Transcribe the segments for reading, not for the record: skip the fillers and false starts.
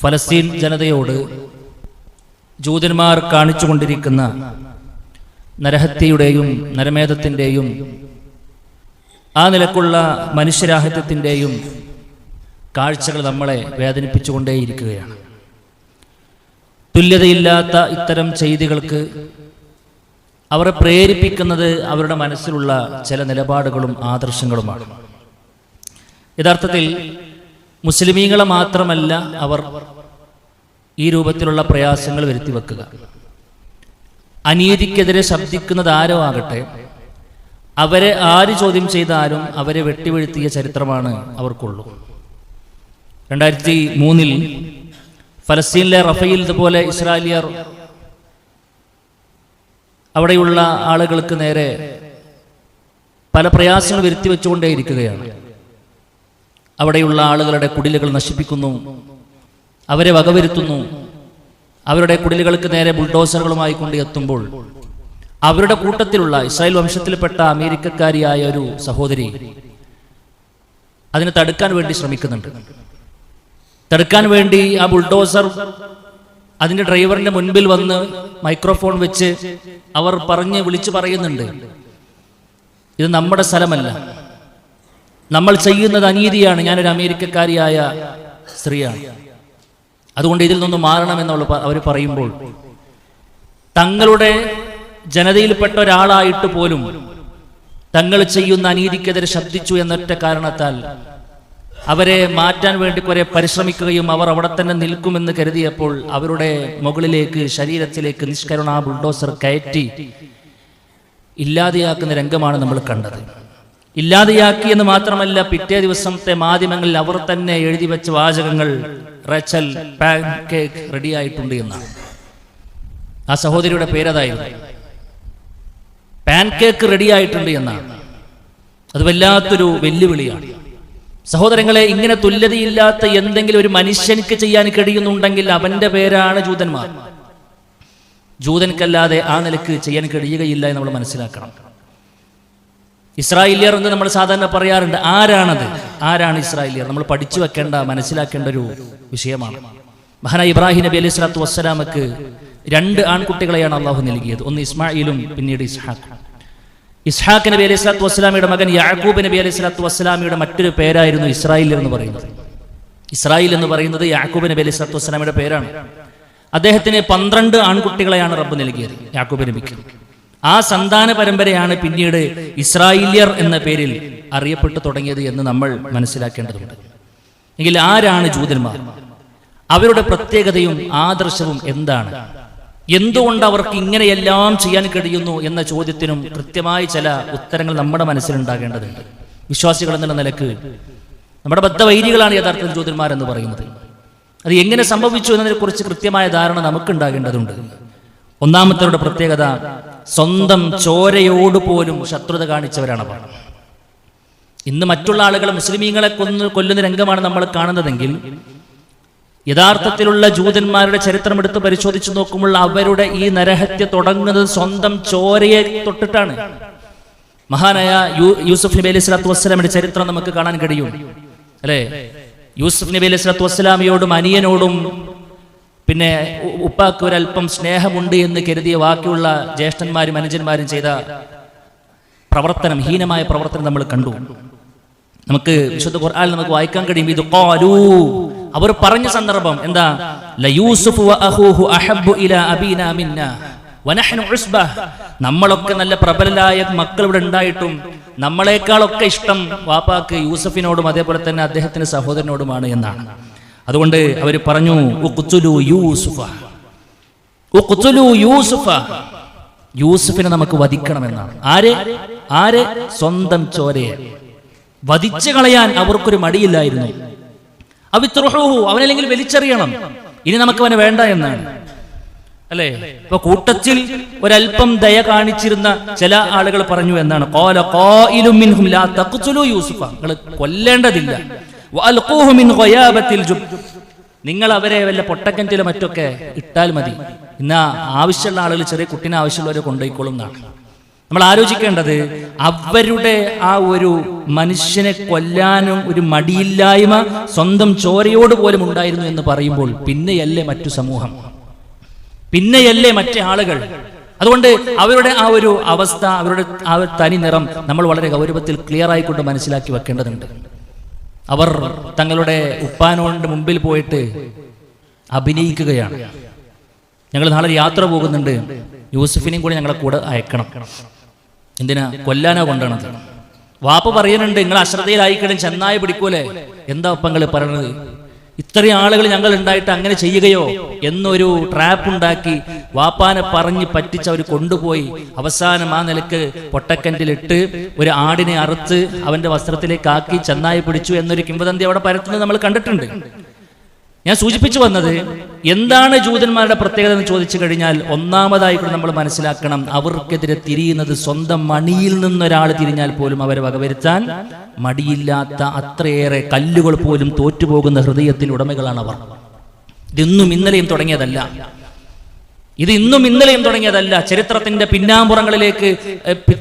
ഫലസ്തീൻ ജനതയോട് ജൂതന്മാർ കാണിച്ചുകൊണ്ടിരിക്കുന്ന നരഹത്യയുടെയും നരമേധത്തിൻ്റെയും ആ നിലക്കുള്ള മനുഷ്യരാഹിത്യത്തിൻ്റെയും കാഴ്ചകൾ നമ്മളെ വേദനിപ്പിച്ചുകൊണ്ടേയിരിക്കുകയാണ്. തുല്യതയില്ലാത്ത ഇത്തരം ചെയ്തികൾക്ക് അവരെ പ്രേരിപ്പിക്കുന്നത് അവരുടെ മനസ്സിലുള്ള ചില നിലപാടുകളും ആദർശങ്ങളുമാണ്. യഥാർത്ഥത്തിൽ മുസ്ലിമീങ്ങളെ മാത്രമല്ല അവർ ഈ രൂപത്തിലുള്ള പ്രയാസങ്ങൾ വരുത്തിവെക്കുക. അനീതിക്കെതിരെ ശബ്ദിക്കുന്നത് ആരോ ആകട്ടെ, അവരെ ആര് ചോദ്യം ചെയ്താലും അവരെ വെട്ടിവീഴ്ത്തിയ ചരിത്രമാണ് അവർക്കുള്ളൂ. 2003 ഫലസ്തീനിലെ റഫയിൽ ഇതുപോലെ ഇസ്രായേലിയർ അവിടെയുള്ള ആളുകൾക്ക് നേരെ പല പ്രയാസങ്ങൾ വരുത്തിവെച്ചുകൊണ്ടേയിരിക്കുകയാണ്. അവിടെയുള്ള ആളുകളുടെ കുടിലുകൾ നശിപ്പിക്കുന്നു, അവരെ വകവരുത്തുന്നു. അവരുടെ കുടിലുകൾക്ക് നേരെ ബുൾഡോസറുകളുമായി കൊണ്ട് എത്തുമ്പോൾ അവരുടെ കൂട്ടത്തിലുള്ള ഇസ്രായേൽ വംശത്തിൽപ്പെട്ട അമേരിക്കക്കാരിയായ ഒരു സഹോദരി അതിനെ തടുക്കാൻ വേണ്ടി ശ്രമിക്കുന്നുണ്ട്. തടുക്കാൻ വേണ്ടി ആ ബുൾഡോസർ അതിന്റെ ഡ്രൈവറിന്റെ മുൻപിൽ വന്ന് മൈക്രോഫോൺ വെച്ച് അവർ വിളിച്ചു പറയുന്നുണ്ട്, ഇത് നമ്മുടെ സ്ഥലമല്ല, നമ്മൾ ചെയ്യുന്നത് അനീതിയാണ്, ഞാനൊരു അമേരിക്കക്കാരിയായ സ്ത്രീയാണ്, അതുകൊണ്ട് ഇതിൽ നിന്നും മാറണമെന്നുള്ള അവർ പറയുമ്പോൾ തങ്ങളുടെ ജനതയിൽപ്പെട്ട ഒരാളായിട്ട് പോലും തങ്ങൾ ചെയ്യുന്ന അനീതിക്കെതിരെ ശബ്ദിച്ചു എന്നൊറ്റ കാരണത്താൽ അവരെ മാറ്റാൻ വേണ്ടി കുറെ പരിശ്രമിക്കുകയും അവർ അവിടെ തന്നെ നിൽക്കുമെന്ന് കരുതിയപ്പോൾ അവരുടെ മുകളിലേക്ക് ശരീരത്തിലേക്ക് നിഷ്കരുണ ബുൾഡോസർ കയറ്റി ഇല്ലാതെയാക്കുന്ന രംഗമാണ് നമ്മൾ കണ്ടത്. ഇല്ലാതെയാക്കി എന്ന് മാത്രമല്ല, പിറ്റേ ദിവസത്തെ മാധ്യമങ്ങളിൽ അവർ തന്നെ എഴുതി വെച്ച വാചകങ്ങൾ റേച്ചൽ പാൻ കേക്ക് റെഡിയായിട്ടുണ്ട് എന്നാണ്. ആ സഹോദരിയുടെ പേരതായിരുന്നു, പാൻ കേക്ക് റെഡിയായിട്ടുണ്ട് എന്നാണ്. അത് വല്ലാത്തൊരു വെല്ലുവിളിയാണ്. സഹോദരങ്ങളെ, ഇങ്ങനെ തുല്യതയില്ലാത്ത എന്തെങ്കിലും ഒരു മനുഷ്യനിക്ക് ചെയ്യാൻ കഴിയുന്നുണ്ടെങ്കിൽ അവന്റെ പേരാണ് ജൂതന്മാർ. ജൂതൻക്കല്ലാതെ ആ നിലക്ക് ചെയ്യാൻ കഴിയുകയില്ല എന്ന് നമ്മൾ മനസ്സിലാക്കണം. ഇസ്രായേലിയർ എന്ന് നമ്മൾ സാധാരണ പറയാറുണ്ട്. ആരാണത്? ആരാണ് ഇസ്രായേലിയർ? നമ്മൾ പഠിച്ചു വെക്കേണ്ട, മനസ്സിലാക്കേണ്ട ഒരു വിഷയമാണ്. മഹാനായ ഇബ്രാഹിം നബി അലൈഹി സ്വലാത്തു വസ്സലാമക്ക് 2 ആൺകുട്ടികളെയാണ് അള്ളാഹു നൽകിയത്. ഒന്ന് ഇസ്മായിലും പിന്നീട് ഇസ്ഹാഖും. ഇസ്ഹാഖ് നബി അലൈഹി സ്വലാത്തു വസ്സലാമിയുടെ മകൻ യാക്കൂബ് നബി അലൈഹി സ്വലാത്തു വസ്സലാമിയുടെ മറ്റൊരു പേരായിരുന്നു ഇസ്രായേൽ എന്ന് പറയുന്നത്. ഇസ്രായേൽ എന്ന് പറയുന്നത് യാക്കൂബ് നബി അലൈഹി സ്വലാത്തു വസ്സലാമിയുടെ പേരാണ്. അദ്ദേഹത്തിന് 12 ആൺകുട്ടികളെയാണ് റബ്ബ് നൽകിയത് യാക്കൂബ് നബിക്ക്. ആ സന്താന പരമ്പരയാണ് പിന്നീട് ഇസ്രായേലിയർ എന്ന പേരിൽ അറിയപ്പെട്ടു തുടങ്ങിയത് എന്ന് നമ്മൾ മനസ്സിലാക്കേണ്ടതുണ്ട്. എങ്കിൽ ആരാണ് ജൂതന്മാർ? അവരുടെ പ്രത്യേകതയും ആദർശവും എന്താണ്? എന്തുകൊണ്ട് അവർക്ക് ഇങ്ങനെയെല്ലാം ചെയ്യാൻ കഴിയുന്നു എന്ന ചോദ്യത്തിനും കൃത്യമായ ചില ഉത്തരങ്ങൾ നമ്മുടെ മനസ്സിലുണ്ടാകേണ്ടതുണ്ട്. വിശ്വാസികൾ എന്നുള്ള നിലക്ക് നമ്മുടെ ബദ്ധവൈരികളാണ് യഥാർത്ഥത്തിൽ ജൂതന്മാരെന്ന് പറയുന്നത്. അത് എങ്ങനെ സംഭവിച്ചു എന്നതിനെ കുറിച്ച് കൃത്യമായ ധാരണ നമുക്കുണ്ടാകേണ്ടതുണ്ട്. ഒന്നാമത്തെ പ്രത്യേകത, സ്വന്തം ചോരയോട് പോലും ശത്രുത കാണിച്ചവരാണ് അവർ. ഇന്ന് മറ്റുള്ള ആളുകൾ മുസ്ലിമീങ്ങളെ കൊല്ലുന്ന രംഗമാണ് നമ്മൾ കാണുന്നതെങ്കിൽ യഥാർത്ഥത്തിലുള്ള ജൂതന്മാരുടെ ചരിത്രം എടുത്ത് പരിശോധിച്ച് നോക്കുമ്പോൾ അവരുടെ ഈ നരഹത്യ തുടങ്ങുന്നത് സ്വന്തം ചോരയെ തൊട്ടിട്ടാണ്. മഹാനായ യൂസുഫ് നബി അലൈഹി സ്വലാത്തു വസ്സലാമിന്റെ ചരിത്രം നമുക്ക് കാണാൻ കഴിയും, അല്ലെ? യൂസുഫ് നബി അലൈഹി സ്വലാത്തു വസ്സലാമിയോടും അനിയനോടും പിന്നെ ഉപ്പാക്ക് ഒരല്പം സ്നേഹമുണ്ട് എന്ന് കരുതിയ ബാക്കിയുള്ള ജ്യേഷ്ഠന്മാരും അനുജന്മാരും ചെയ്ത പ്രവർത്തനം, ഹീനമായ പ്രവർത്തനം നമ്മൾ കണ്ടു. നമുക്ക് വിശുദ്ധ ഖുർആനിൽ നമുക്ക് വായിക്കാൻ കഴിയും, ഇത് ഖാലൂ, അവർ പറഞ്ഞ സന്ദർഭം എന്താ? ലയൂസുഫ് വഅഖൂഹു അഹബ്ബു ഇലാ അബീനാ മിന്നാ വനഹ്നു ഉസ്ബഹ. നമ്മളൊക്കെ നല്ല പ്രബലരായ മക്കൾ ഇവിടെ ഉണ്ടായിട്ടും നമ്മളെക്കാളൊക്കെ ഇഷ്ടം വാപ്പാക്ക് യൂസഫിനോടും അതേപോലെ തന്നെ അദ്ദേഹത്തിന്റെ സഹോദരനോടുമാണ് എന്നാണ്. അതുകൊണ്ട് അവർ പറഞ്ഞു, ഉഖ്തുലൂ യൂസുഫ, ഉഖ്തുലൂ യൂസുഫ, യൂസുഫിനെ നമുക്ക് വധിക്കണമെന്നാണ്. ആരെ? സ്വന്തം ചോരയെ വധിച്ചു കളയാൻ അവർക്കൊരു മടിയില്ലായിരുന്നു. അവിത്രുഹൂഹു, അവനല്ലെങ്കിൽ വലിച്ചെറിയണം, ഇനി നമുക്ക് അവനെ വേണ്ട എന്നാണ്, അല്ലേ? ഇപ്പൊ കൂട്ടത്തിൽ ഒരല്പം ദയ കാണിച്ചിരുന്ന ചില ആളുകൾ പറഞ്ഞു എന്നാണ്, ഖാല ഖായിലും മിൻഹും ലാ തഖ്തുലൂ യൂസുഫ, നിങ്ങൾ കൊല്ലേണ്ടതില്ല, വഅൽഖൂഹു മിൻ ഗയാബത്തിൽ ജുബ്, നിങ്ങൾ അവരെ വല്ല പൊട്ടക്കിണറ്റിലോ മറ്റൊക്കെ ഇട്ടാൽ മതി, ഇന്ന് ആവശ്യമുള്ള ആളുകൾ ചെറിയ കുട്ടീനെ ആവശ്യമുള്ളവരെ കൊണ്ടുപോയിക്കോളും എന്നാണ്. നമ്മൾ ആലോചിക്കേണ്ടത് അവരുടെ ആ ഒരു മനുഷ്യനെ കൊല്ലാനും ഒരു മടിയില്ലായ്മ സ്വന്തം ചോരയോട് പോലും ഉണ്ടായിരുന്നു എന്ന് പറയുമ്പോൾ പിന്നെയല്ലേ മറ്റു സമൂഹം, പിന്നെയല്ലേ മറ്റേ ആളുകൾ. അതുകൊണ്ട് അവരുടെ ആ ഒരു അവസ്ഥ, അവരുടെ ആ ഒരു തനി നിറം നമ്മൾ വളരെ ഗൗരവത്തിൽ ക്ലിയർ ആയിക്കൊണ്ട് മനസ്സിലാക്കി വെക്കേണ്ടതുണ്ട്. അവർ തങ്ങളുടെ ഉപ്പാനോന്റെ മുമ്പിൽ പോയിട്ട് അഭിനയിക്കുകയാണ്. ഞങ്ങൾ നാളെ യാത്ര പോകുന്നുണ്ട്, യൂസുഫിനെയും കൂടി ഞങ്ങളെ കൂടെ അയക്കണം. എന്തിനാ? കൊല്ലാനാ കൊണ്ടാണത്. വാപ്പ പറയുന്നുണ്ട്, നിങ്ങൾ അശ്രദ്ധയിലായിക്കണം, ചെന്നായി പിടിക്കൂലേ. എന്താ ഒപ്പങ്ങൾ പറയണത്? ഇത്രയും ആളുകൾ ഞങ്ങൾ ഉണ്ടായിട്ട് അങ്ങനെ ചെയ്യുകയോ എന്നൊരു ട്രാപ്പ് ഉണ്ടാക്കി വാപ്പാനെ പറഞ്ഞ് പറ്റിച്ച് അവർ കൊണ്ടുപോയി അവസാനം ആ നിലക്ക് പൊട്ടക്കൻറ്റിലിട്ട് ഒരു ആടിനെ അറുത്ത് അവന്റെ വസ്ത്രത്തിലേക്ക് ആക്കി ചെന്നായി പിടിച്ചു എന്നൊരു കിംവദന്തി അവിടെ പരത്തുന്നത് നമ്മൾ കണ്ടിട്ടുണ്ട്. ഞാൻ സൂചിപ്പിച്ചു വന്നത് എന്താണ് ജൂതന്മാരുടെ പ്രത്യേകത എന്ന് ചോദിച്ചു കഴിഞ്ഞാൽ, ഒന്നാമതായിട്ട് നമ്മൾ മനസ്സിലാക്കണം, അവർക്കെതിരെ തിരിയുന്നത് സ്വന്തം മണിയിൽ നിന്നൊരാൾ തിരിഞ്ഞാൽ പോലും അവരെ വകവരുത്താൻ മടിയില്ലാത്ത അത്രയേറെ കല്ലുകൾ പോലും തോറ്റുപോകുന്ന ഹൃദയത്തിന് ഉടമകളാണ് അവർ. ഇതൊന്നും ഇന്നലെയും തുടങ്ങിയതല്ല, ഇത് ഇന്നും ഇന്നലെയും തുടങ്ങിയതല്ല. ചരിത്രത്തിന്റെ പിന്നാമ്പുറങ്ങളിലേക്ക്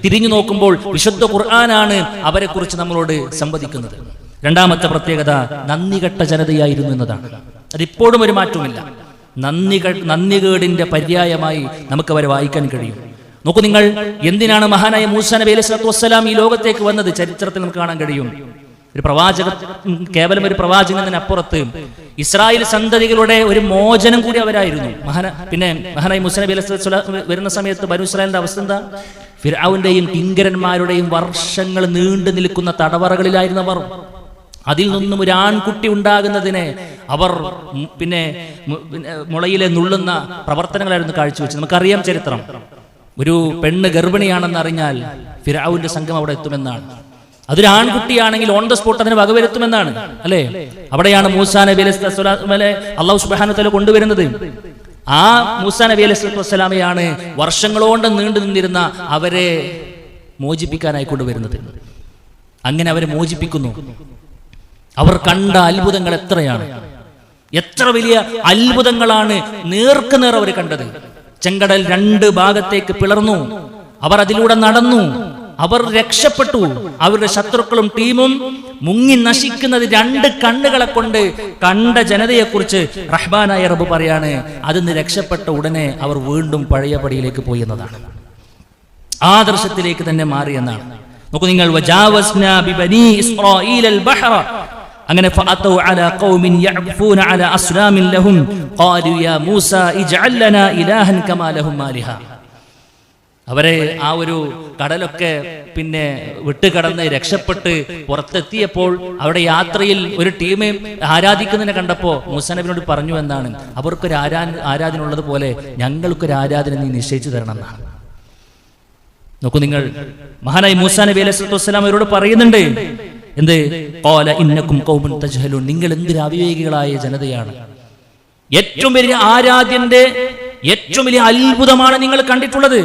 തിരിഞ്ഞു നോക്കുമ്പോൾ വിശുദ്ധ ഖുർആനാണ് അവരെ കുറിച്ച് നമ്മളോട് സംവദിക്കുന്നത്. രണ്ടാമത്തെ പ്രത്യേകത നന്ദികെട്ട ജനതയായിരുന്നു എന്നതാണ്. അതിപ്പോഴും ഒരു മാറ്റവുമില്ല. നന്ദികേടിന്റെ പര്യായമായി നമുക്ക് അവരെ വായിക്കാൻ കഴിയും. നോക്കൂ നിങ്ങൾ, എന്തിനാണ് മഹാനായ മൂസാ നബി അലൈഹി സ്വലാത്തു വസ്സലാം ഈ ലോകത്തേക്ക് വന്നത്? ചരിത്രത്തിൽ നമുക്ക് കാണാൻ കഴിയും. ഒരു പ്രവാചക, കേവലം ഒരു പ്രവാചകനപ്പുറത്ത് ഇസ്രായേൽ സന്തതികളുടെ ഒരു മോചനം കൂടി അവരായിരുന്നു. പിന്നെ മഹാനായ മൂസാ നബി അലൈഹി സ്വലാത്തു വരുന്ന സമയത്ത് ബനൂ ഇസ്രായേലിന്റെ അവസ്ഥ എന്താ? ഫിർഔന്റെയും കിങ്കരന്മാരുടെയും വർഷങ്ങൾ നീണ്ടു നിൽക്കുന്ന തടവറകളിലായിരുന്നു അവർ. അതിൽ നിന്നും ഒരു ആൺകുട്ടി ഉണ്ടാകുന്നതിനെ അവർ പിന്നെ മുളയിലെ നുള്ളുന്ന പ്രവർത്തനങ്ങളായിരുന്നു കാഴ്ചവെച്ചത്. നമുക്കറിയാം ചരിത്രം. ഒരു പെണ്ണ് ഗർഭിണിയാണെന്ന് അറിഞ്ഞാൽ ഫിർഔന്റെ സംഘം അവിടെ എത്തുമെന്നാണ്. അതൊരു ആൺകുട്ടിയാണെങ്കിൽ ഓൺ ദ സ്പോട്ട് അതിനെ വകവരുത്തുമെന്നാണ്, അല്ലേ? അവിടെയാണ് മൂസാ നബി അലൈഹി അല്ലാഹു സുബ്ഹാനഹു വതആല കൊണ്ടുവരുന്നത്. ആ മൂസാ നബി അലൈഹി വസ്സലാമയാണ് വർഷങ്ങളോണ്ട് നീണ്ടു നിന്നിരുന്ന അവരെ മോചിപ്പിക്കാനായി കൊണ്ടുവരുന്നത്. അങ്ങനെ അവരെ മോചിപ്പിക്കുന്നു. അവർ കണ്ട അത്ഭുതങ്ങൾ എത്രയാണ്, എത്ര വലിയ അത്ഭുതങ്ങളാണ് നേർക്കുനേർ അവർ കണ്ടത്. ചെങ്കടൽ 2 ഭാഗത്തേക്ക് പിളർന്നു, അവർ അതിലൂടെ നടന്നു, അവർ രക്ഷപ്പെട്ടു. അവരുടെ ശത്രുക്കളും ടീമും മുങ്ങി നശിക്കുന്നത് 2 കണ്ണുകളെ കൊണ്ട് കണ്ട ജനതയെക്കുറിച്ച് റഹ്മാനായ റബ്ബ് പറയാണ്, അതിന് രക്ഷപ്പെട്ട ഉടനെ അവർ വീണ്ടും പഴയ പടിയിലേക്ക് പോയി എന്നതാണ്, ആദർശത്തിലേക്ക് തന്നെ മാറി എന്നാണ്. നോക്കൂ നിങ്ങൾ, വജാവസ്നാ ബിബനി ഇസ്രായീൽ അൽ ബഹറ, അങ്ങനെ ഫഅതൂ അലാ ഖൗമിൻ യഅഫൂന അലാ അസ്നാമിൻ ലഹും ഖാലു യാ മൂസാ ഇജ്അൽ ലനാ ഇലാഹൻ കമാ ലഹും ആലിഹ. അവരെ ആ ഒരു കടലൊക്കെ പിന്നെ വിട്ടുകടന്ന് രക്ഷപ്പെട്ട് പുറത്തെത്തിയപ്പോൾ അവിടെ യാത്രയിൽ ഒരു ടീം ആരാധിക്കുന്നതിനെ കണ്ടപ്പോൾ മൂസാ നബിയോട് പറഞ്ഞു എന്നാണ്, അവർക്കൊരു ആരാധന ഉള്ളത് പോലെ ഞങ്ങൾക്കൊരു ആരാധന നീ നിശ്ചയിച്ചു തരണം എന്നാണ്. നോക്കൂ നിങ്ങൾ, മഹാനായി മൂസാ നബി അലൈഹി സ്വലാത്തു വസ്സലാം അവരോട് പറയുന്നുണ്ട്, എന്ത്? ഖാല ഇന്നകും ഖൗമുൻ തജ്ഹലൂൻ, നിങ്ങൾ എന്തൊരു അവിവേകികളായ ജനതയാണ്. ഏറ്റവും വലിയ ആരാധ്യന്റെ ഏറ്റവും വലിയ അത്ഭുതമാണ് നിങ്ങൾ കണ്ടിട്ടുള്ളത്,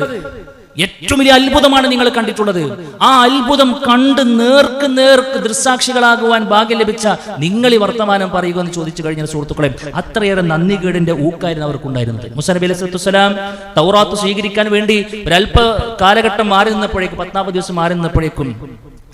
ഏറ്റവും വലിയ അത്ഭുതമാണ് നിങ്ങൾ കണ്ടിട്ടുള്ളത്. ആ അത്ഭുതം കണ്ട് നേർക്ക് ദൃക്സാക്ഷികളാകുവാൻ ഭാഗ്യം ലഭിച്ച നിങ്ങൾ ഈ വർത്തമാനം പറയുക എന്ന് ചോദിച്ചു കഴിഞ്ഞാൽ സുഹൃത്തുക്കളെ, അത്രയേറെ നന്ദികേടിന്റെ ഊക്കായിരുന്നു അവർക്കുണ്ടായിരുന്നത്. മൂസാ നബി അലൈഹി സ്വലാത്തു വസ്സലാം തൗറാത്ത് സ്വീകരിക്കാൻ വേണ്ടി ഒരല്പ കാലഘട്ടം മാറി നിന്നപ്പോഴേക്കും, 14 ദിവസം മാറി നിന്നപ്പോഴേക്കും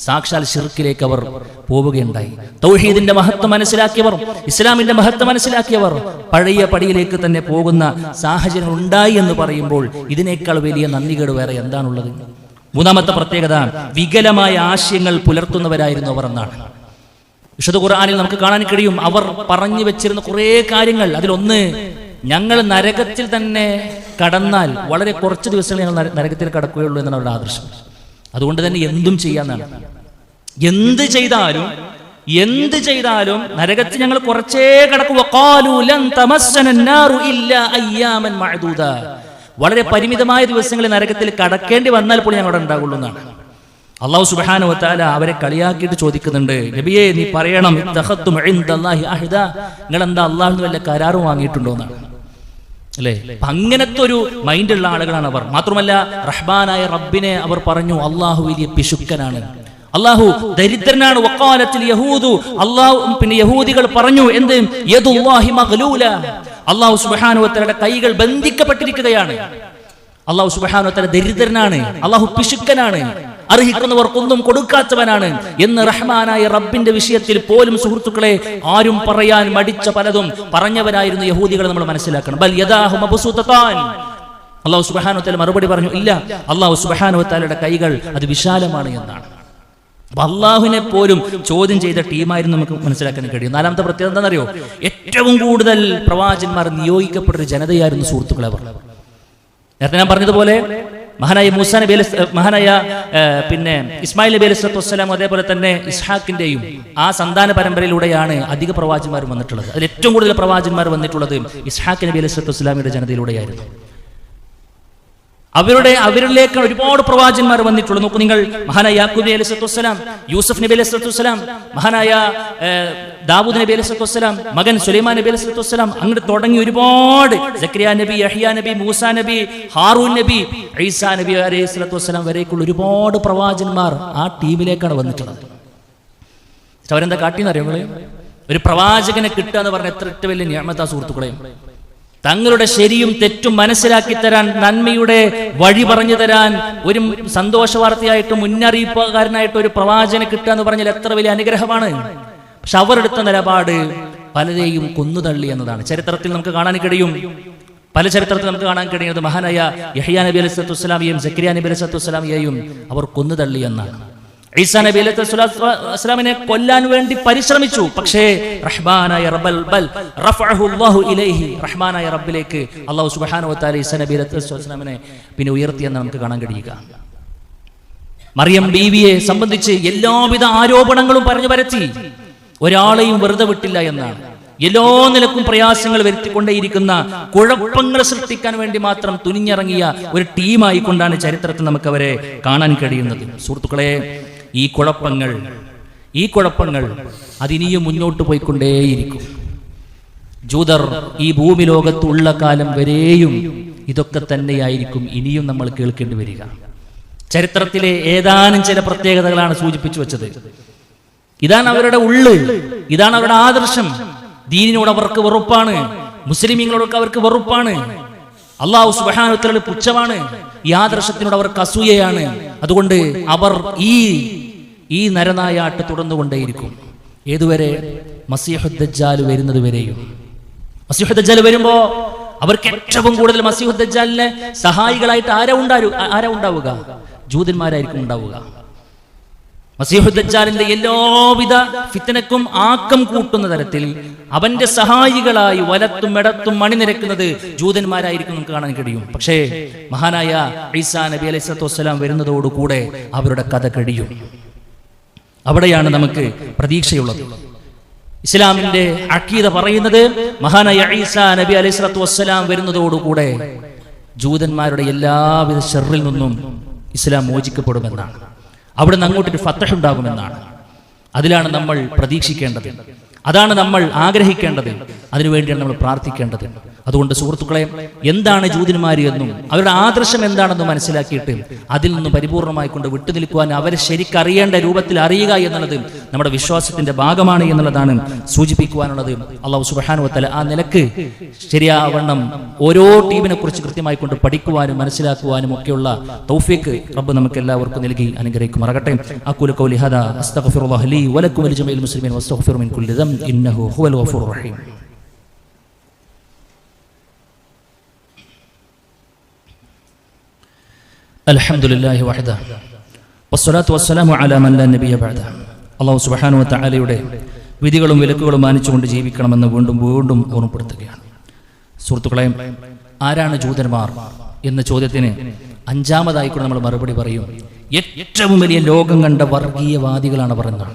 സാക്ഷാൽ ശിർക്കിലേക്ക് അവർ പോവുകയുണ്ടായി. തൗഹീദിന്റെ മഹത്വം മനസ്സിലാക്കിയവർ, ഇസ്ലാമിന്റെ മഹത്വം മനസ്സിലാക്കിയവർ പഴയ പടിയിലേക്ക് തന്നെ പോകുന്ന സാഹചര്യം ഉണ്ടായി എന്ന് പറയുമ്പോൾ ഇതിനേക്കാൾ വലിയ നന്ദികേട് വേറെ എന്താണുള്ളത്? മൂന്നാമത്തെ പ്രത്യേകത, വികലമായ ആശയങ്ങൾ പുലർത്തുന്നവരായിരുന്നു അവർ എന്നാണ്. വിശുദ്ധ ഖുർആനിൽ നമുക്ക് കാണാൻ കഴിയും, അവർ പറഞ്ഞു വെച്ചിരുന്ന കുറേ കാര്യങ്ങൾ. അതിലൊന്ന്, ഞങ്ങൾ നരകത്തിൽ തന്നെ കടന്നാൽ വളരെ കുറച്ച് ദിവസങ്ങൾ ഞങ്ങൾ നരകത്തിൽ കടക്കുകയുള്ളൂ എന്നാണ് അവരുടെ ആദർശം. അതുകൊണ്ട് തന്നെ എന്തും ചെയ്യാന്നാണ്. എന്ത് ചെയ്താലും നരകത്തിൽ ഞങ്ങൾ കുറച്ചേ കടക്കും. വളരെ പരിമിതമായ ദിവസങ്ങളിൽ നരകത്തിൽ കടക്കേണ്ടി വന്നാൽ പോലും ഞങ്ങൾ അവിടെ ഉണ്ടാകുള്ളൂ എന്നാണ്. അല്ലാഹു സുബ്ഹാനഹു വ തആല അവരെ കളിയാക്കിയിട്ട് ചോദിക്കുന്നുണ്ട്, നബിയെ നീ പറയണം, നിങ്ങൾ എന്താ അള്ളാഹുവിന് വല്ല കരാറും വാങ്ങിയിട്ടുണ്ടോ എന്നാണ്, അല്ലേ? അങ്ങനത്തെ ഒരു മൈൻഡുള്ള ആളുകളാണ് അവർ. മാത്രമല്ല റഹ്മാനായ റബ്ബിനെ അവർ പറഞ്ഞു, അള്ളാഹു വലിയ പിശുക്കനാണ്, അള്ളാഹു ദരിദ്രനാണ്. വഖാലത്തിൽ യഹൂദു, അള്ളാഹു പിന്നെ യഹൂദികൾ പറഞ്ഞു, എന്ത്? യദുല്ലാഹി മഗ്ലൂല, അള്ളാഹു സുബ്ഹാനഹു വ തആലയുടെ കൈകൾ ബന്ധിക്കപ്പെട്ടിരിക്കുകയാണ്. അള്ളാഹു സുബ്ഹാനഹു വ തആല ദരിദ്രനാണ്, അള്ളാഹു പിശുക്കനാണ്, അർഹിക്കുന്നവർക്കൊന്നും കൊടുക്കാത്തവനാണ് എന്ന് റഹ്മാനായ റബ്ബിന്റെ വിഷയത്തിൽ പോലും സുഹൃത്തുക്കളെ ആരും പറയാൻ മടിച്ച പലതും പറഞ്ഞവരായിരുന്നു യഹൂദികൾ. നമ്മൾ മനസ്സിലാക്കണം. ബൽ യദാഹു മബ്സൂതതാൻ. അള്ളാഹു സുബ്ഹാനഹു വ തആല മറുപടി പറഞ്ഞു, ഇല്ല, അള്ളാഹു സുബ്ഹാനഹു വ തആലയുടെ കൈകൾ അത് വിശാലമാണ് എന്നാണ്. അപ്പൊ അള്ളാഹുവിനെ പോലും ചോദ്യം ചെയ്ത ടീമായിരുന്നു നമുക്ക് മനസ്സിലാക്കാൻ കഴിയും. നാലാമത്തെ പ്രത്യേകത എന്താണെന്നറിയോ? ഏറ്റവും കൂടുതൽ പ്രവാചകന്മാർ നിയോഗിക്കപ്പെട്ടൊരു ജനതയായിരുന്നു സുഹൃത്തുക്കളെ അവർ. നേരത്തെ ഞാൻ പറഞ്ഞതുപോലെ മഹാനായ മൂസാ നബി മഹാനായ ഇസ്മായിൽ നബി അലൈഹി വസ്സലാം, അതേപോലെ തന്നെ ഇസ്ഹാക്കിന്റെയും ആ സന്താന പരമ്പരയിലൂടെയാണ് അധിക പ്രവാചകന്മാർ വന്നിട്ടുള്ളത്. അതിൽ ഏറ്റവും കൂടുതൽ പ്രവാചകന്മാർ വന്നിട്ടുള്ളത് ഇസ്ഹാഖ് നബി അലൈഹി വസ്സലാമിയുടെ ജനതയിലൂടെയായിരുന്നു. അവരിലേക്ക് ഒരുപാട് പ്രവാചകന്മാർ വന്നിട്ടുള്ളത്. നോക്കൂ നിങ്ങൾ, മഹാനായ യാക്കൂബ് നബി അലൈഹി വസ്സലാം, യൂസുഫ് നബി അലൈഹി വസ്സലാം, മഹാനായ ദാവൂദ് നബി അലൈഹി വസ്സലാം, മകൻ സുലൈമാൻ നബി അലൈഹി വസ്സലാം, അങ്ങനെ തുടങ്ങി ഒരുപാട് സക്കരിയ നബി, യഹ്യ നബി, മൂസാ നബി, ഹാറൂൻ നബി, ഈസാ നബി അലൈഹി വസ്സലാം വരേക്കുള്ള ഒരുപാട് പ്രവാചകന്മാർ ആ ടീമിലേക്കാണ് വന്നിട്ടുള്ളത്. അവരെന്താ കാട്ടിയെന്ന് അറിയോ? ഒരു പ്രവാചകനെ കിട്ടുക എന്ന് പറഞ്ഞ എത്ര വലിയ നിഅമത്താ സുഹൃത്തുക്കളെയും. തങ്ങളുടെ ശരിയും തെറ്റും മനസ്സിലാക്കി തരാൻ, നന്മയുടെ വഴി പറഞ്ഞു തരാൻ, ഒരു സന്തോഷ വാർത്തയായിട്ട് മുന്നറിയിപ്പുകാരനായിട്ട് ഒരു പ്രവാചകനെ കിട്ടുക എന്ന് പറഞ്ഞാൽ എത്ര വലിയ അനുഗ്രഹമാണ്. പക്ഷെ അവർ എടുത്ത നിലപാട് പലരെയും കൊന്നുതള്ളി എന്നതാണ്. ചരിത്രത്തിൽ നമുക്ക് കാണാൻ കഴിയും. പല ചരിത്രത്തിൽ നമുക്ക് കാണാൻ കഴിയുന്നത് മഹാനായ യഹ്യ നബി അലൈഹി വസ്സലാമിയെയും സക്കരിയ നബി അലൈഹി വസ്സലാമിയെയും അവർ കൊന്നുതള്ളി എന്നാണ്. ഈസാ നബി അലൈഹി വസ്സലാമിനെ കൊല്ലാൻ വേണ്ടി പരിശ്രമിച്ചു. പക്ഷേ റഹ്മാനായ റബ്ബിലേക്ക് അല്ലാഹു സുബ്ഹാനഹു വ തആല ഈസാ നബി അലൈഹി വസ്സലാമിനെ പിന്നെ ഉയർത്തിയെന്ന് നമുക്ക് കാണാൻ കഴിയുക. മറിയം ബീവിയെ സംബന്ധിച്ച് എല്ലാവിധ ആരോപണങ്ങളും പറഞ്ഞു പരത്തി, ഒരാളെയും വെറുതെ വിട്ടില്ല എന്നാണ്. എല്ലാ നിലക്കും പ്രയാസങ്ങൾ വരുത്തിക്കൊണ്ടേയിരിക്കുന്ന, കുഴപ്പങ്ങൾ സൃഷ്ടിക്കാൻ വേണ്ടി മാത്രം തുനിഞ്ഞിറങ്ങിയ ഒരു ടീമായി കൊണ്ടാണ് ചരിത്രത്തിൽ നമുക്ക് അവരെ കാണാൻ കഴിയുന്നത്. സുഹൃത്തുക്കളെ, ഈ കുഴപ്പങ്ങൾ അതിനിയും മുന്നോട്ട് പോയിക്കൊണ്ടേയിരിക്കും. ജൂതർ ഈ ഭൂമി ലോകത്തുള്ള കാലം വരെയും ഇതൊക്കെ തന്നെയായിരിക്കും ഇനിയും നമ്മൾ കേൾക്കേണ്ടി വരിക. ചരിത്രത്തിലെ ഏതാനും ചില പ്രത്യേകതകളാണ് സൂചിപ്പിച്ചു വെച്ചത്. ഇതാണ് അവരുടെ ഉള്ള്, ഇതാണ് അവരുടെ ആദർശം. ദീനിനോട് അവർക്ക് വെറുപ്പാണ്, മുസ്ലിമീങ്ങളോടൊക്കെ അവർക്ക് വെറുപ്പാണ്, അല്ലാഹു സുബ്ഹാനഹു വ തആല പുച്ഛമാണ്, ഈ ആദർശത്തിനോട് അവർക്ക് അസൂയയാണ്. അതുകൊണ്ട് അവർ ഈ നരനായാട്ട് തുടർന്നുകൊണ്ടേയിരിക്കും. ഏതുവരെ? മസീഹുദ് ദജ്ജാൽ വരുന്നത് വരെയും. മസീഹുദ് ദജ്ജാൽ വരുമ്പോ അവർക്ക് ഏറ്റവും കൂടുതൽ മസീഹുദ് ദജ്ജാലിനെ സഹായികളായിട്ട് ആരാ ഉണ്ടാവുക? ജൂതന്മാരായിരിക്കും ഉണ്ടാവുക. മസീഹുദ് ദജ്ജാലിന്റെ എല്ലാവിധ ഫിത്നക്കും ആക്കം കൂട്ടുന്ന തരത്തിൽ അവന്റെ സഹായികളായി വലത്തും ഇടത്തും മണിനിരക്കുന്നത് ജൂതന്മാരായിരിക്കും നമുക്ക് കാണാൻ കഴിയും. പക്ഷേ മഹാനായ ഈസാ നബി അലൈഹി വസ്സലാം വരുന്നതോടുകൂടെ അവരുടെ കഥ കഴിയും. അവിടെയാണ് നമുക്ക് പ്രതീക്ഷയുള്ളത്. ഇസ്ലാമിന്റെ അഖീദ പറയുന്നത് മഹാനായ ഈസാ നബി അലൈഹി വസ്സലാം വരുന്നതോടുകൂടെ ജൂതന്മാരുടെ എല്ലാവിധ ശർറിൽ നിന്നും ഇസ്ലാം മോചിക്കപ്പെടുമെന്നാണ്. അവിടെ നിന്ന് അങ്ങോട്ടൊരു ഫതഹ് ഉണ്ടാകുമെന്നാണ്. അതിലാണ് നമ്മൾ പ്രതീക്ഷിക്കേണ്ടത്, അതാണ് നമ്മൾ ആഗ്രഹിക്കേണ്ടത്, അതിനുവേണ്ടിയാണ് നമ്മൾ പ്രാർത്ഥിക്കേണ്ടത്. അതുകൊണ്ട് സുഹൃത്തുക്കളെ, എന്താണ് ജൂതന്മാർ എന്നും അവരുടെ ആദർശം എന്താണെന്നും മനസ്സിലാക്കിയിട്ട് അതിൽ നിന്ന് പരിപൂർണമായി കൊണ്ട് വിട്ടുനിൽക്കുവാൻ, അവരെ ശരിക്കറിയേണ്ട രൂപത്തിൽ അറിയുക എന്നുള്ളത് നമ്മുടെ വിശ്വാസത്തിന്റെ ഭാഗമാണ് എന്നുള്ളതാണ് സൂചിപ്പിക്കുവാനുള്ളത്. അല്ലാഹു സുബ്ഹാനഹു വ തആല ആ നിലക്ക് ശരിയാവണ്ണം ഓരോ ടീമിനെ കുറിച്ച് കൃത്യമായി കൊണ്ട് പഠിക്കുവാനും മനസ്സിലാക്കുവാനും ഒക്കെയുള്ള തൗഫീഖ് റബ്ബ് നമുക്ക് എല്ലാവർക്കും നൽകി അനുഗ്രഹിക്കുമാറാകട്ടെ. അഖൂലു ഖൗലി ഹാദാ അസ്തഗ്ഫിറുല്ലാഹ ലീ വലക്കും വലിജമീഇൽ മുസ്ലിമീൻ വസ്തഗ്ഫിറു മിൻ കുല്ലി ദംബ് ഇന്നഹു ഹുവൽ ഗഫൂറുർ റഹീം. അൽഹംദുലില്ലാഹി വഹദഹ വസ്സലാത്തു വസ്സലാമു അലാ മൻ ലാ നബിയ ബഅദഹ. അല്ലാഹു സുബ്ഹാനഹു വ തആലയുടെ വിധികളും വിലക്കുകളും മാനിച്ചുകൊണ്ട് ജീവിക്കണമെന്ന് വീണ്ടും വീണ്ടും ഓർമ്മപ്പെടുത്തുകയാണ്. സുഹൃത്തുക്കളെ, ആരാണ് ജൂതന്മാർ എന്ന ചോദ്യത്തിന് അഞ്ചാമതായി കൂടെ നമ്മൾ മറുപടി പറയും. ഏറ്റവും വലിയ ലോകം കണ്ട വർഗീയവാദികളാണ് പറയുന്നത്.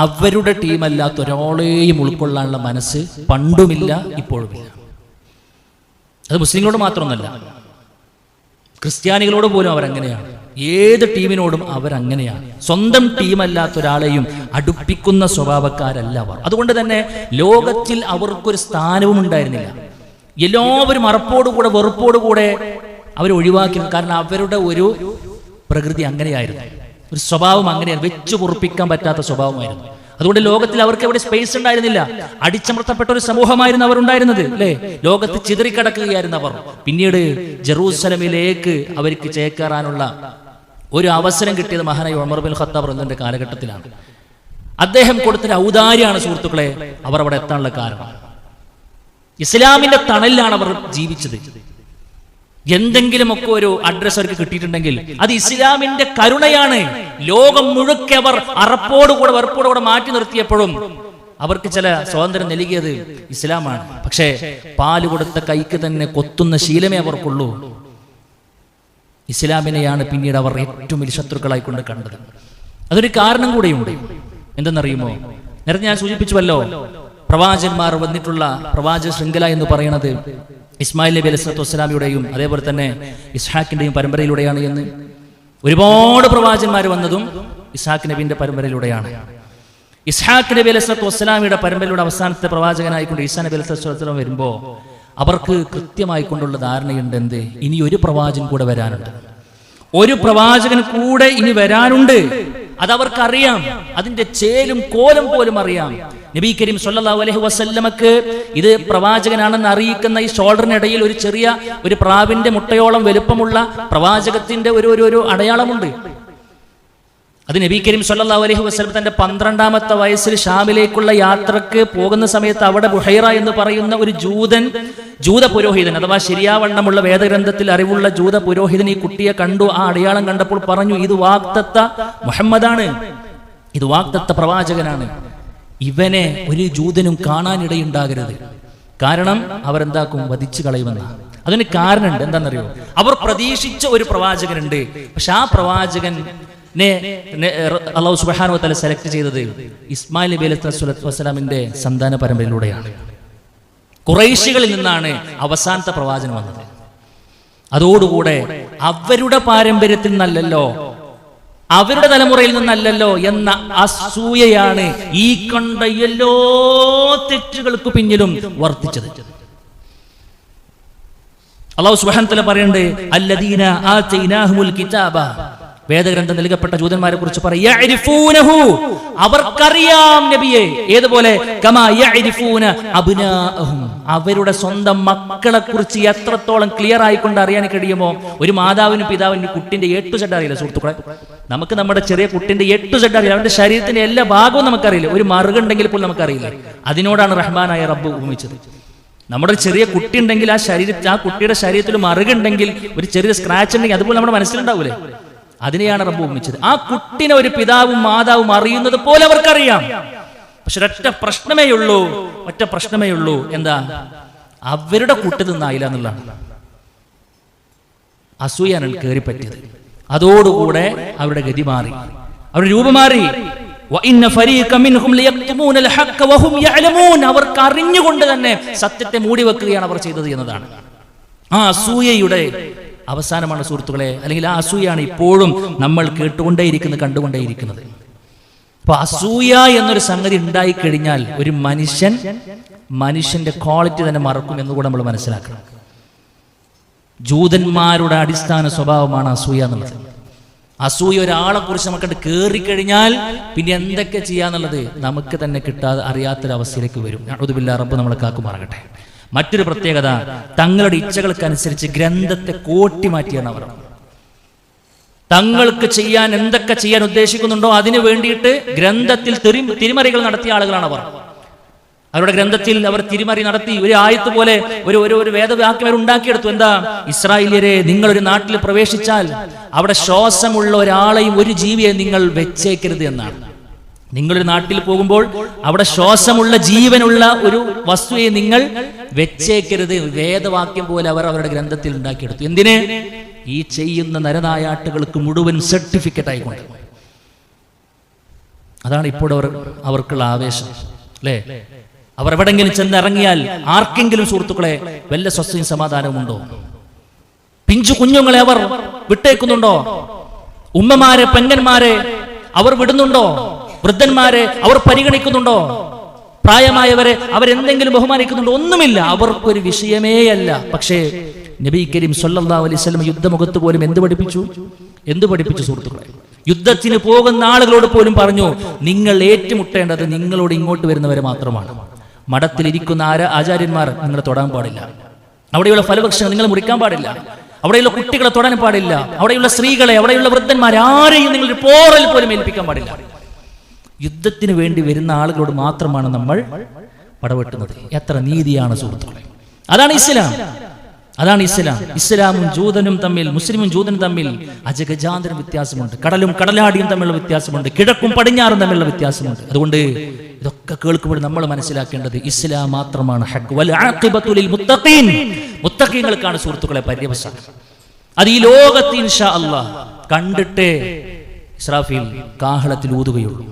അവരുടെ ടീമല്ലാത്ത ഒരാളെയും ഉൾക്കൊള്ളാനുള്ള മനസ്സ് പണ്ടുമില്ല, ഇപ്പോഴുമില്ല. അത് മുസ്ലിങ്ങളോട് മാത്രമൊന്നുമല്ല, ക്രിസ്ത്യാനികളോട് പോലും അവരങ്ങനെയാണ്. ഏത് ടീമിനോടും അവരങ്ങനെയാണ്. സ്വന്തം ടീമല്ലാത്ത ഒരാളെയും അടുപ്പിക്കുന്ന സ്വഭാവക്കാരല്ല അവർ. അതുകൊണ്ട് തന്നെ ലോകത്തിൽ അവർക്കൊരു സ്ഥാനവും ഉണ്ടായിരുന്നില്ല. എല്ലാവരും അറപ്പോടുകൂടെ വെറുപ്പോടുകൂടെ അവർ ഒഴിവാക്കി. കാരണം അവരുടെ ഒരു പ്രകൃതി അങ്ങനെയായിരുന്നു, ഒരു സ്വഭാവം അങ്ങനെയായിരുന്നു, വെച്ചു പൊറുപ്പിക്കാൻ പറ്റാത്ത സ്വഭാവമായിരുന്നു. അതുകൊണ്ട് ലോകത്തിൽ അവർക്ക് എവിടെ സ്പേസ് ഉണ്ടായിരുന്നില്ല. അടിച്ചമർത്തപ്പെട്ട ഒരു സമൂഹമായിരുന്നു അവർ ഉണ്ടായിരുന്നത്, അല്ലേ? ലോകത്ത് ചിതറിക്കിടക്കുകയായിരുന്നു അവർ. പിന്നീട് ജെറൂസലമിലേക്ക് അവർക്ക് ചേക്കേറാനുള്ള ഒരു അവസരം കിട്ടിയത് മഹാനായ ഉമർ ബിൻ ഖത്താബ് റളിയല്ലാഹു കാലഘട്ടത്തിലാണ്. അദ്ദേഹം കൊടുത്തൊരു ഔദാര്യമാണ് സുഹൃത്തുക്കളെ അവർ അവിടെ എത്താനുള്ള കാരണം. ഇസ്ലാമിന്റെ തണലിലാണ് അവർ ജീവിച്ചത്. എന്തെങ്കിലുമൊക്കെ ഒരു അഡ്രസ് അവർക്ക് കിട്ടിയിട്ടുണ്ടെങ്കിൽ അത് ഇസ്ലാമിന്റെ കരുണയാണ്. ലോകം മുഴുക്കെ അവർ വെറുപ്പോടുകൂടെ മാറ്റി നിർത്തിയപ്പോഴും അവർക്ക് ചില സ്വാതന്ത്ര്യം നൽകിയത് ഇസ്ലാമാണ്. പക്ഷേ പാല് കൊടുത്ത കൈക്ക് തന്നെ കൊത്തുന്ന ശീലമേ അവർക്കുള്ളൂ. ഇസ്ലാമിനെയാണ് പിന്നീട് അവർ ഏറ്റവും വലിയ ശത്രുക്കളായി കൊണ്ട് കണ്ടത്. അതൊരു കാരണം കൂടെയുണ്ട്. എന്തെന്നറിയുമോ? നേരത്തെ ഞാൻ സൂചിപ്പിച്ചുവല്ലോ, പ്രവാചകന്മാർ വന്നിട്ടുള്ള പ്രവാചക ശൃംഖല എന്ന് പറയുന്നത് ഇസ്മായിൽ നബി അലൈഹി സ്വലാത്തു വസ്സലാമിയുടെയും അതേപോലെ തന്നെ ഇസ്ഹാക്കിന്റെയും പരമ്പരയിലൂടെയാണ് എന്ന്. ഒരുപാട് പ്രവാചകന്മാർ വന്നതും ഇസ്ഹാഖ് നബിന്റെ പരമ്പരയിലൂടെയാണ്. ഇസ്ഹാഖ് നബി അലൈഹി സ്വലാത്തു വസ്സലാമിയുടെ പരമ്പരയിലൂടെ അവസാനത്തെ പ്രവാചകനായിക്കൊണ്ട് ഈസാ നബി അലൈഹി സ്വലാത്തു വസ്സലാം വരുമ്പോൾ അവർക്ക് കൃത്യമായി കൊണ്ടുള്ള ധാരണയുണ്ട്. എന്ത്? ഇനി ഒരു പ്രവാചകൻ കൂടെ വരാനുണ്ട്, ഒരു പ്രവാചകൻ കൂടെ ഇനി വരാനുണ്ട്. അതവർക്കറിയാം. അതിന്റെ ചേലും കോലം പോലും അറിയാം. നബി കരീം സ്വല്ലല്ലാഹു അലൈഹി വസല്ലമക്ക് ഇത് പ്രവാചകനാണെന്ന് അറിയിക്കുന്ന ഈ ഷോൾഡറിനിടയിൽ ഒരു ചെറിയ ഒരു പ്രാവിന്റെ മുട്ടയോളം വലുപ്പമുള്ള പ്രവാചകത്തിന്റെ ഒരു അടയാളമുണ്ട്. അത് നബി കരീം സ്വല്ലല്ലാഹു അലൈഹി വസല്ലം തന്റെ 12ാമത്തെ വയസ്സിൽ ഷാമിലേക്കുള്ള യാത്രക്ക് പോകുന്ന സമയത്ത് അവിടെ ബുഹൈറ എന്ന് പറയുന്ന ഒരു ജൂത പുരോഹിതൻ, അഥവാ ശരിയാവണ്ണമുള്ള വേദഗ്രന്ഥത്തിൽ അറിവുള്ള ജൂത പുരോഹിതൻ ഈ കുട്ടിയെ കണ്ടു. ആ അടയാളം കണ്ടപ്പോൾ പറഞ്ഞു, ഇത് വാഗ്ദത്ത മുഹമ്മദാണ്, ഇത് വാഗ്ദത്ത പ്രവാചകനാണ്. ഇവനെ ഒരു ജൂതനും കാണാനിടയുണ്ടാകരുത്. കാരണം അവരെന്താക്കും? വധിച്ചു കളയുമെന്ന. അതിന് കാരണമുണ്ട്. എന്താണെന്നറിയോ? അവർ പ്രതീക്ഷിച്ച ഒരു പ്രവാചകനുണ്ട്. പക്ഷെ ആ പ്രവാചകൻ അല്ലാഹു സുബ്ഹാനഹു വ തആല സെലക്ട് ചെയ്തത് ഇസ്മായിൽ നബി അലൈഹി വസല്ലമിന്റെ സന്താന പരമ്പരയിലൂടെയാണ്. ഖുറൈശികളിൽ നിന്നാണ് അവസാനത്തെ പ്രവാചകൻ വന്നത്. അതോടുകൂടെ അവരുടെ പാരമ്പര്യത്തിൽ നിന്നല്ലല്ലോ, അവരുടെ തലമുറയിൽ നിന്നല്ലല്ലോ എന്ന അസൂയയാണ് ഈ കണ്ട എല്ലാ തെറ്റുകൾക്ക് പിന്നിലും വർത്തിച്ചത്. അല്ലാഹു സുബ്ഹാനഹു വ തആല പറയുന്നുണ്ട്, അല്ലദീന ആതൈനാഹുൽ കിതാബ, വേദഗ്രന്ഥം നൽകപ്പെട്ട ജൂതന്മാരെ കുറിച്ച് പറയുന്നു, അവർക്കറിയാം നബിയെ. ഏതുപോലെ? കമാ യഅരിഫൂന അബ്നാഅഹും, അവരുടെ സ്വന്തം മക്കളെ കുറിച്ച് എത്രത്തോളം ക്ലിയർ ആയിക്കൊണ്ട് അറിയാൻ കഴിയുമോ? ഒരു മാതാവിനും പിതാവിനും കുട്ടിന്റെ A to Z അറിയില്ല സുഹൃത്തുക്കളെ. നമുക്ക് നമ്മുടെ ചെറിയ കുട്ടിന്റെ A to Z അറിയില്ല, അവന്റെ ശരീരത്തിന്റെ എല്ലാ ഭാഗവും നമുക്കറിയില്ല, ഒരു മറുകുണ്ടെങ്കിൽ പോലും നമുക്കറിയില്ല. അതിനോടാണ് റഹ്മാനായ റബ്ബ് ഉപമിച്ചത്. നമ്മുടെ ചെറിയ കുട്ടി ഉണ്ടെങ്കിൽ ആ കുട്ടിയുടെ ശരീരത്തിൽ മറുകുണ്ടെങ്കിൽ, ഒരു ചെറിയ സ്ക്രാച്ച് ഉണ്ടെങ്കിൽ അതുപോലെ നമ്മുടെ മനസ്സിലുണ്ടാവൂലേ? അതിനെയാണ് റബ്ബ് ഉപമിച്ചത്. ആ കുട്ടിനെ ഒരു പിതാവും മാതാവും അറിയുന്നത് പോലെ അവർക്കറിയാം. പക്ഷെ ഒറ്റ പ്രശ്നമേ ഉള്ളൂ. എന്താ? അവരുടെ കൂട്ട് നിന്നായില്ല എന്നുള്ളതാണ്. അസൂയാണ് കയറി പറ്റിയത്. അതോടുകൂടെ അവരുടെ ഗതി മാറി, അവരുടെ രൂപം മാറി. അവർക്ക് അറിഞ്ഞുകൊണ്ട് തന്നെ സത്യത്തെ മൂടി വെക്കുകയാണ് അവർ ചെയ്തത് എന്നതാണ്. ആ അസൂയയുടെ അവസാനമാണ് സുഹൃത്തുക്കളെ, അല്ലെങ്കിൽ ആ അസൂയാണ് ഇപ്പോഴും നമ്മൾ കണ്ടുകൊണ്ടേയിരിക്കുന്നത്. അപ്പൊ അസൂയ എന്നൊരു സംഗതി ഉണ്ടായിക്കഴിഞ്ഞാൽ ഒരു മനുഷ്യന്റെ ക്വാളിറ്റി തന്നെ മറക്കും എന്നുകൂടെ നമ്മൾ മനസ്സിലാക്കണം. ജൂതന്മാരുടെ അടിസ്ഥാന സ്വഭാവമാണ് അസൂയ എന്നുള്ളത്. അസൂയ ഒരാളെ കുറിച്ച് നമുക്കത് കയറിക്കഴിഞ്ഞാൽ പിന്നെ എന്തൊക്കെ ചെയ്യാന്നുള്ളത് നമുക്ക് തന്നെ കിട്ടാതെ അറിയാത്തൊരവസ്ഥയിലേക്ക് വരും. നഊദു ബില്ലാഹ്, റബ്ബ് നമ്മളെ കാക്കുമാറാകട്ടെ. മറ്റൊരു പ്രത്യേകത, തങ്ങളുടെ ഇച്ഛകൾക്കനുസരിച്ച് ഗ്രന്ഥത്തെ കോട്ടി മാറ്റിയാണ് അവർ. തങ്ങൾക്ക് എന്തൊക്കെ ചെയ്യാൻ ഉദ്ദേശിക്കുന്നുണ്ടോ അതിനു വേണ്ടിയിട്ട് ഗ്രന്ഥത്തിൽ തിരിമറികൾ നടത്തിയ ആളുകളാണ് അവർ. അവരുടെ ഗ്രന്ഥത്തിൽ അവർ തിരിമറി നടത്തി ഒരു ആയത്ത് പോലെ ഒരു വേദവാക്യം അവർ ഉണ്ടാക്കിയെടുത്തു. എന്താ? ഇസ്രായേലിയരെ, നിങ്ങളൊരു നാട്ടിൽ പ്രവേശിച്ചാൽ അവിടെ ശ്വാസമുള്ള ഒരാളെയും ഒരു ജീവിയെ നിങ്ങൾ വെച്ചേക്കരുത് എന്നാണ്. നിങ്ങളൊരു നാട്ടിൽ പോകുമ്പോൾ അവിടെ ശ്വാസമുള്ള ജീവനുള്ള ഒരു വസ്തുവെ നിങ്ങൾ വെച്ചേക്കരുത്. വേദവാക്യം പോലെ അവർ അവരുടെ ഗ്രന്ഥത്തിൽ ഉണ്ടാക്കിയെടുത്തു. എന്തിന്? ഈ ചെയ്യുന്ന നരനായാട്ടുകൾക്ക് മുഴുവൻ സർട്ടിഫിക്കറ്റ് ആയിക്കൊണ്ട്. അതാണ് ഇപ്പോൾ അവർക്കുള്ള ആവേശം, അല്ലേ? അവർ എവിടെങ്കിലും ചെന്നിറങ്ങിയാൽ ആർക്കെങ്കിലും സുഹൃത്തുക്കളെ വല്ല സ്വസ്ഥയും സമാധാനവും ഉണ്ടോ? പിഞ്ചു കുഞ്ഞുങ്ങളെ അവർ വിട്ടേക്കുന്നുണ്ടോ? ഉമ്മമാരെ, പെങ്ങന്മാരെ അവർ വിടുന്നുണ്ടോ? വൃദ്ധന്മാരെ അവർ പരിഗണിക്കുന്നുണ്ടോ? പ്രായമായവരെ അവരെന്തെങ്കിലും ബഹുമാനിക്കുന്നുണ്ടോ? ഒന്നുമില്ല. അവർക്കൊരു വിഷയമേ അല്ല. പക്ഷേ നബി കരീം സ്വല്ലല്ലാഹു അലൈഹി വസല്ലം യുദ്ധമുഖത്ത് പോലും എന്ത് പഠിപ്പിച്ചു സുഹൃത്തുക്കളെ? യുദ്ധത്തിന് പോകുന്ന ആളുകളോട് പോലും പറഞ്ഞു, നിങ്ങൾ ഏറ്റുമുട്ടേണ്ടത് നിങ്ങളോട് ഇങ്ങോട്ട് വരുന്നവരെ മാത്രമാണ്. മഠത്തിലിരിക്കുന്ന ആചാര്യന്മാർ നിങ്ങളെ തൊടാൻ പാടില്ല, അവിടെയുള്ള ഫലവൃക്ഷങ്ങൾ നിങ്ങൾ മുറിക്കാൻ പാടില്ല, അവിടെയുള്ള കുട്ടികളെ തൊടാൻ പാടില്ല, അവിടെയുള്ള സ്ത്രീകളെ, അവിടെയുള്ള വൃദ്ധന്മാരെ ആരെയും നിങ്ങൾ ഒരു പോറൽ പോലും ഏൽപ്പിക്കാൻ പാടില്ല. യുദ്ധത്തിന് വേണ്ടി വരുന്ന ആളുകളോട് മാത്രമാണ് നമ്മൾ പടവെട്ടുന്നത്. എത്ര നീതിയാണ് സുഹൃത്തുക്കളെ! അതാണ് ഇസ്ലാം, അതാണ് ഇസ്ലാം. ഇസ്ലാമും ജൂതനും തമ്മിൽ, മുസ്ലിമും ജൂതനും തമ്മിൽ അജഗജാന്തരം വ്യത്യാസമുണ്ട്. കടലും കടലാടിയും തമ്മിലുള്ള വ്യത്യാസമുണ്ട്. കിഴക്കും പടിഞ്ഞാറും തമ്മിലുള്ള വ്യത്യാസമുണ്ട്. അതുകൊണ്ട് ഇതൊക്കെ കേൾക്കുമ്പോൾ നമ്മൾ മനസ്സിലാക്കേണ്ടത് ഇസ്ലാം മാത്രമാണ് ഹഖ്. വൽ ആഖിബത്തു ലിൽ മുത്തഖീൻ, മുത്തഖീങ്ങൾക്കാണ് സുഹൃത്തുക്കളെ പര്യവസാനം. അത് ഈ ലോകത്ത് ഇൻഷാ അല്ലാഹ് കണ്ടിട്ടേ ഇസ്രാഫീൽ കാഹളത്തിൽ ഊതുകയുള്ളൂ.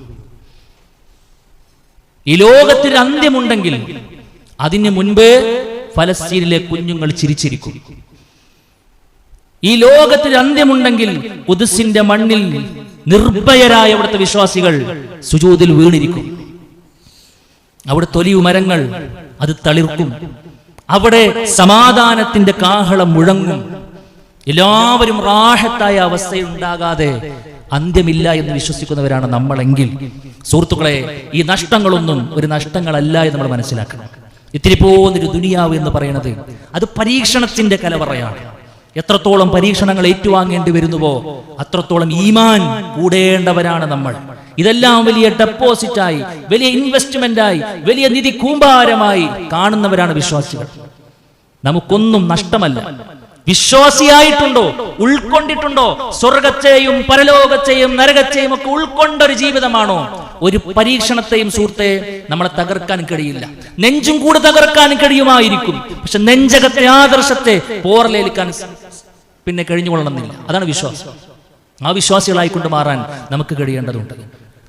ഈ ലോകത്തിൽ അന്ത്യമുണ്ടെങ്കിൽ അതിന് മുൻപ് ഫലസ്തീനിലെ കുഞ്ഞുങ്ങൾ ചിരിച്ചിരിക്കും. ഈ ലോകത്തിൽ അന്ത്യമുണ്ടെങ്കിൽ ഖുദ്സിന്റെ മണ്ണിൽ നിർഭയരായ അവിടുത്തെ വിശ്വാസികൾ സുജൂദിൽ വീണിരിക്കും. അവിടെ തൊലിയു മരങ്ങൾ അത് തളിർക്കും. അവിടെ സമാധാനത്തിന്റെ കാഹളം മുഴങ്ങും. എല്ലാവരും റാഹത്തായ അവസ്ഥയുണ്ടാകാതെ അന്ത്യമില്ല എന്ന് വിശ്വസിക്കുന്നവരാണ് നമ്മളെങ്കിൽ സുഹൃത്തുക്കളെ, ഈ നഷ്ടങ്ങളൊന്നും ഒരു നഷ്ടങ്ങളല്ല എന്ന് നമ്മൾ മനസ്സിലാക്കണം. ഇത്തിരി പോന്നൊരു ദുനിയാവ് എന്ന് പറയുന്നത് അത് പരീക്ഷണത്തിന്റെ കലവറയാണ്. എത്രത്തോളം പരീക്ഷണങ്ങൾ ഏറ്റുവാങ്ങേണ്ടി വരുന്നുവോ അത്രത്തോളം ഈമാൻ കൂടേണ്ടവരാണ് നമ്മൾ. ഇതെല്ലാം വലിയ ഡെപ്പോസിറ്റായി, വലിയ ഇൻവെസ്റ്റ്മെന്റായി, വലിയ നിധി കൂമ്പാരമായി കാണുന്നവരാണ് വിശ്വാസികൾ. നമുക്കൊന്നും നഷ്ടമല്ല. വിശ്വാസിയായിട്ടുണ്ടോ, ഉൾക്കൊണ്ടിട്ടുണ്ടോ, സ്വർഗത്തെയും പരലോകത്തെയും നരകത്തെയും ഒക്കെ ഉൾക്കൊണ്ടൊരു ജീവിതമാണോ? ഒരു പരീക്ഷണത്തെയും സുഹൃത്തെ നമ്മളെ തകർക്കാൻ കഴിയില്ല. നെഞ്ചും കൂടെ തകർക്കാൻ കഴിയുമായിരിക്കും, പക്ഷെ നെഞ്ചകത്തെ ആദർശത്തെ പോറലേൽക്കാൻ പിന്നെ കഴിഞ്ഞുകൊള്ളണമെന്നില്ല. അതാണ് വിശ്വാസം. ആ വിശ്വാസികളായിക്കൊണ്ട് മാറാൻ നമുക്ക് കഴിയേണ്ടതുണ്ട്.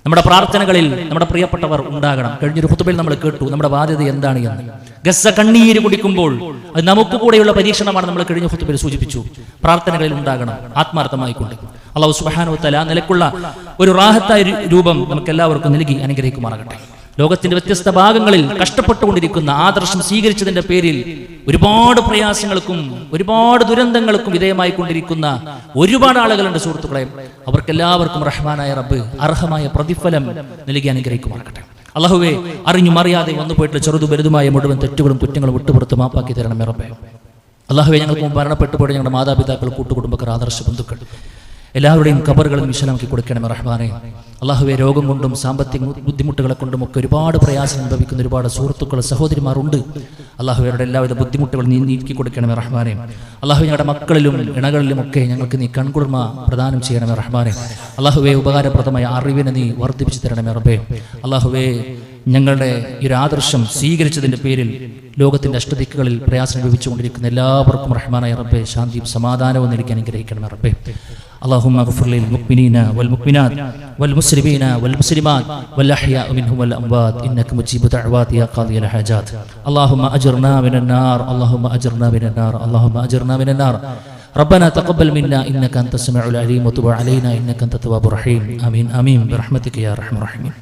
നമ്മുടെ പ്രാർത്ഥനകളിൽ നമ്മുടെ പ്രിയപ്പെട്ടവർ ഉണ്ടാകണം. കഴിഞ്ഞൊരു ഖുതുബയിൽ നമ്മൾ കേട്ടു നമ്മുടെ ബാധ്യത എന്താണ് എന്ന്. ഗസ്സ കണ്ണീര് കുടിക്കുമ്പോൾ അത് നമുക്ക് കൂടെയുള്ള പരീക്ഷണമാണ്. നമ്മൾ കഴിഞ്ഞ ഖുതുബയിൽ സൂചിപ്പിച്ചു. പ്രാർത്ഥനകളിൽ ഉണ്ടാകണം ആത്മാർത്ഥമായിക്കൊണ്ട്. അല്ലാഹു സുബ്ഹാനഹു വ തആല നിലക്കുള്ള ഒരു റാഹത്തായ രൂപം നമുക്ക് എല്ലാവർക്കും നൽകി അനുഗ്രഹിക്കുമാറാകട്ടെ. ലോകത്തിന്റെ വ്യത്യസ്ത ഭാഗങ്ങളിൽ കഷ്ടപ്പെട്ടുകൊണ്ടിരിക്കുന്ന ആദർശം സ്വീകരിച്ചതിന്റെ പേരിൽ ഒരുപാട് പ്രയാസങ്ങൾക്കും ഒരുപാട് ദുരന്തങ്ങൾക്കും വിധേയമായി കൊണ്ടിരിക്കുന്ന ഒരുപാട് ആളുകളുണ്ട് സുഹൃത്തുക്കളെ. അവർക്കെല്ലാവർക്കും റഹ്മാനായ റബ്ബ് അർഹമായ പ്രതിഫലം നൽകി അനുഗ്രഹിക്കുമാറാകട്ടെ. അല്ലാഹുവേ, അറിഞ്ഞും അറിയാതെ വന്നു പോയിട്ടുള്ള ചെറുതും വലുതുമായ മുഴുവൻ തെറ്റുകളും കുറ്റങ്ങളും വിട്ടുപുറത്ത് മാപ്പാക്കി തരണമേ റബ്ബേ. അല്ലാഹുവേ, ഞങ്ങൾക്ക് മരണപ്പെട്ടു പോയ ഞങ്ങളുടെ മാതാപിതാക്കൾ, കൂട്ടുകുടുംബക്കാർ, ആദർശ ബന്ധുക്കൾ എല്ലാവരുടെയും ഖബറുകളും വിശാലമാക്കി കൊടുക്കണമേ റഹ്മാനെ. അല്ലാഹുവേ, രോഗം കൊണ്ടും സാമ്പത്തിക ബുദ്ധിമുട്ടുകളെ കൊണ്ടും ഒക്കെ ഒരുപാട് പ്രയാസം അനുഭവിക്കുന്ന ഒരുപാട് സുഹൃത്തുക്കൾ, സഹോദരിമാരുണ്ട്. അല്ലാഹുവേ, അവരുടെ എല്ലാവിധ ബുദ്ധിമുട്ടുകൾ നീ നീക്കി കൊടുക്കണമേ റഹ്മാനെ. അല്ലാഹുവേ, ഞങ്ങളുടെ മക്കളിലും ഇണകളിലും ഒക്കെ ഞങ്ങൾക്ക് നീ കൺകുളിർമ പ്രദാനം ചെയ്യണമേ റഹ്മാനെ. അല്ലാഹുവേ, ഉപകാരപ്രദമായ അറിവിനെ നീ വർദ്ധിപ്പിച്ചു തരണമേ റബ്ബേ. അല്ലാഹുവേ, ഞങ്ങളുടെ ഈ ഒരു ആദർശം സ്വീകരിച്ചതിന്റെ പേരിൽ ലോകത്തിന്റെ അഷ്ടദിക്കുകളിൽ പ്രയാസം അനുഭവിച്ചുകൊണ്ടിരിക്കുന്ന എല്ലാവർക്കും റഹ്മാനായ റബ്ബേ ശാന്തിയും സമാധാനവും നൽകി അനുഗ്രഹിക്കണമേ റബ്ബേ. اللهم اغفر للمؤمنين والمؤمنات والمسلمين والمسلمات والأحياء منهم والأموات إنك مجيب دعوات يا قاضي الحاجات. اللهم أجرنا من النار، اللهم أجرنا من النار، اللهم أجرنا من النار. ربنا تقبل منا إنك أنت السميع العليم وتب علينا إنك أنت التواب الرحيم. آمين آمين برحمتك يا أرحم الراحمين.